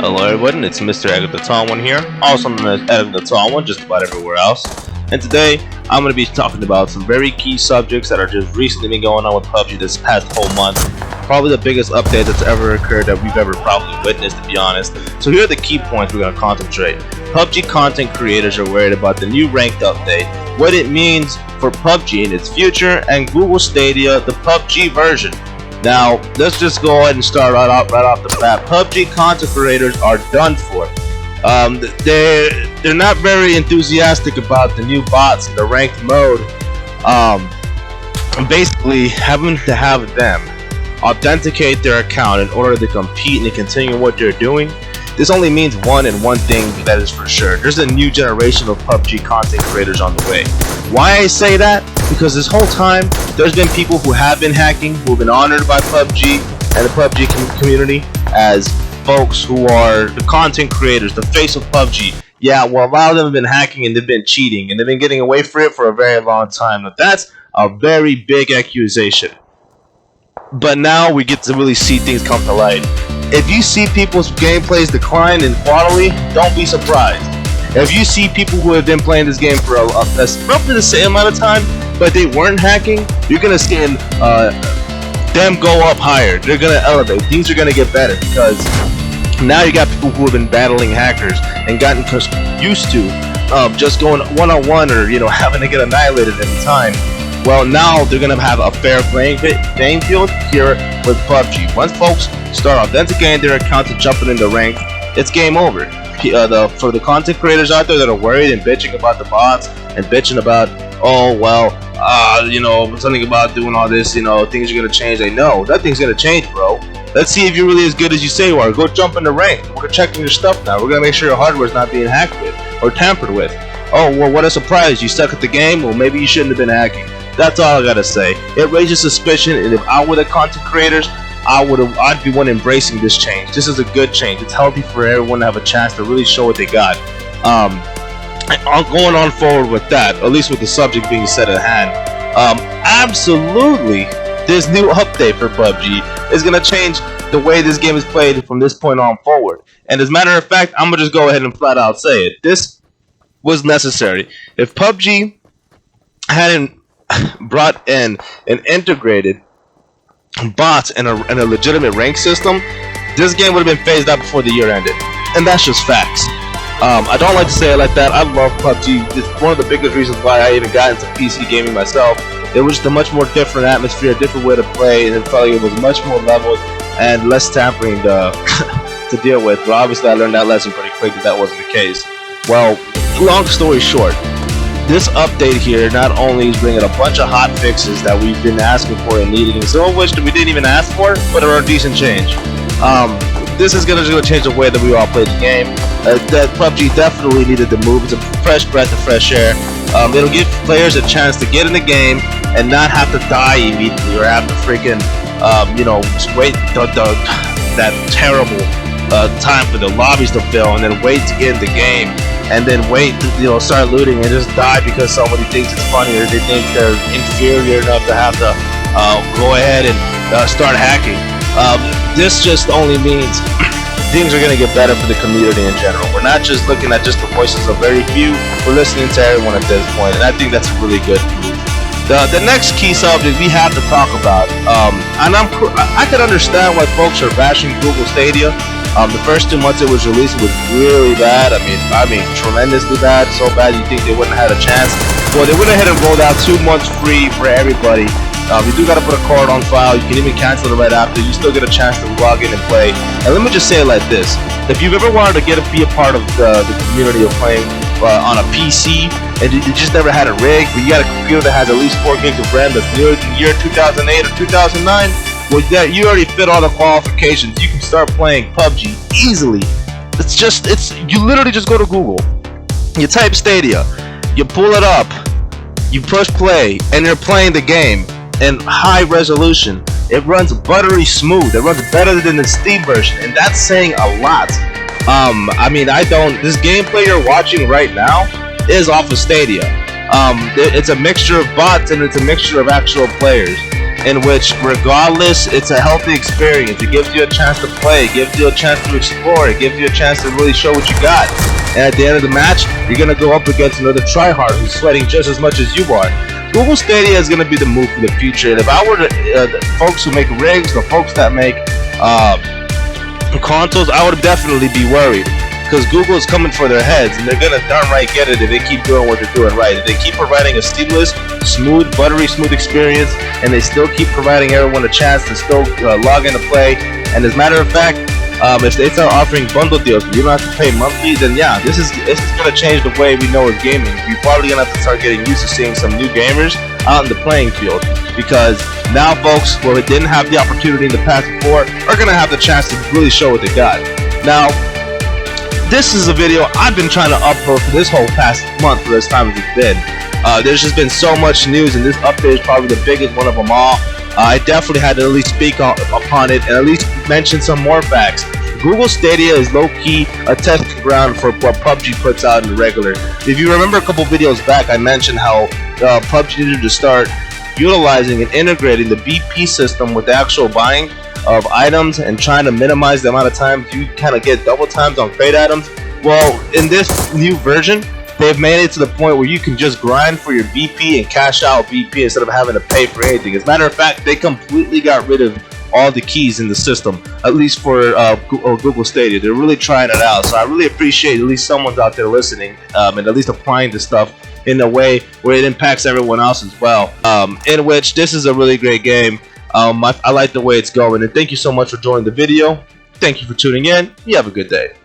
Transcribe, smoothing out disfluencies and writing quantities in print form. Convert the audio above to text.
Hello everyone, it's Mr. Mredgarthetallone here, also known as Mredgarthetallone just about everywhere else. And today, I'm going to be talking about some very key subjects that are just recently been going on with PUBG this past whole month. Probably the biggest update that's ever occurred that we've ever probably witnessed, to be honest. So here are the key points we're going to concentrate. PUBG content creators are worried about the new ranked update, what it means for PUBG in its future, and Google Stadia, the PUBG version. Now, let's just go ahead and start right off the bat. PUBG content creators are done for. They're not very enthusiastic about the new bots in the ranked mode. Basically, having to have them authenticate their account in order to compete and continue what they're doing. This only means one thing that is for sure. There's a new generation of PUBG content creators on the way. Why I say that? Because this whole time, there's been people who have been hacking, who have been honored by PUBG and the PUBG community as folks who are the content creators, the face of PUBG. Yeah, well, a lot of them have been hacking and they've been cheating and they've been getting away for it for a very long time. Now, that's a very big accusation. But now we get to really see things come to light. If you see people's gameplays decline in quality, don't be surprised. If you see people who have been playing this game for roughly the same amount of time, but they weren't hacking, you're gonna see them go up higher. They're gonna elevate. Things are gonna get better because now you got people who have been battling hackers and gotten used to just going one-on-one or having to get annihilated every time. Well, now they're gonna have a fair playing field here with PUBG. Once folks start authenticating their accounts and jumping in the rank, it's game over. For the content creators out there that are worried and bitching about the bots and bitching about, oh well, something about doing all this, things are gonna change. They know nothing's gonna change, bro. Let's see if you're really as good as you say you are. Go jump in the rank. We're checking your stuff now. We're gonna make sure your hardware's not being hacked with or tampered with. Oh well, what a surprise! You suck at the game. Well, maybe you shouldn't have been hacking. That's all I gotta say. It raises suspicion, and if I were the content creators, I'd be one embracing this change. This is a good change. It's healthy for everyone to have a chance to really show what they got. Going on forward with that, at least with the subject being set at hand, absolutely, this new update for PUBG is gonna change the way this game is played from this point on forward. And as a matter of fact, I'm gonna just go ahead and flat out say it. This was necessary. If PUBG hadn't brought in an integrated bots and a legitimate rank system, this game would have been phased out before the year ended. And that's just facts. I don't like to say it like that. I love PUBG. It's one of the biggest reasons why I even got into PC gaming myself. It was just a much more different atmosphere, a different way to play, and it felt like it was much more leveled and less tampering to deal with. But obviously I learned that lesson pretty quick that wasn't the case. Well, long story short, this update here not only is bringing a bunch of hot fixes that we've been asking for and needing, and some of which we didn't even ask for, but are a decent change. This is gonna change the way that we all play the game. That PUBG definitely needed to move. It's a fresh breath of fresh air. It'll give players a chance to get in the game and not have to die immediately or have to freaking, just wait that terrible time for the lobbies to fill and then wait to get in the game and then wait to start looting and just die because somebody thinks it's funny or they think they're inferior enough to have to go ahead and start hacking. This just only means things are going to get better for the community in general. We're not just looking at just the voices of very few, we're listening to everyone at this point, and I think that's a really good move. The next key subject we have to talk about, and I could understand why folks are bashing Google Stadia. The first 2 months it was released was really bad. I mean tremendously bad, so bad you think they wouldn't have had a chance. Well, they went ahead and rolled out 2 months free for everybody. You do gotta put a card on file. You can even cancel it right after. You still get a chance to log in and play. And let me just say it like this: if you've ever wanted to be a part of the community of playing on a PC and you just never had a rig, but you got a computer that has at least 4 gigs of RAM that's near the year 2008 or 2009, well, you already fit all the qualifications. You can start playing PUBG easily. You literally just go to Google, you type Stadia, you pull it up, you push play, and you're playing the game in high resolution. It runs buttery smooth. It runs better than the Steam version, and that's saying a lot. This gameplay you're watching right now is off of Stadia. It's a mixture of bots and it's a mixture of actual players. in which regardless, it's a healthy experience. It gives you a chance to play, it gives you a chance to explore, it gives you a chance to really show what you got. And at the end of the match, you're going to go up against another tryhard who's sweating just as much as you are. Google Stadia is going to be the move for the future. And if I were the folks who make rigs, the folks that make consoles, I would definitely be worried, because Google is coming for their heads, and they're going to darn right get it if they keep doing what they're doing right. If they keep providing a seamless, smooth, buttery smooth experience, and they still keep providing everyone a chance to still log in to play. And as a matter of fact, if they start offering bundle deals where you don't have to pay monthly, then yeah, this is going to change the way we know of gaming. You're probably going to have to start getting used to seeing some new gamers out in the playing field, because now folks who didn't have the opportunity in the past before are going to have the chance to really show what they got. Now, this is a video I've been trying to upload for this whole past month, for as time as it's been. There's just been so much news, and this update is probably the biggest one of them all. I definitely had to at least speak upon it and at least mention some more facts. Google Stadia is low-key a testing ground for what Pubg puts out in the regular. If you remember a couple videos back, I mentioned how Pubg needed to start utilizing and integrating the BP system with the actual buying of items and trying to minimize the amount of time you kind of get double times on crate items. Well, in this new version, they've made it to the point where you can just grind for your BP and cash out BP instead of having to pay for anything. As a matter of fact, they completely got rid of all the keys in the system, at least for Google Stadia. They're really trying it out, so I really appreciate at least someone's out there listening and at least applying this stuff in a way where it impacts everyone else as well, in which this is a really great game. I like the way it's going, and thank you so much for joining the video. Thank you for tuning in. You have a good day.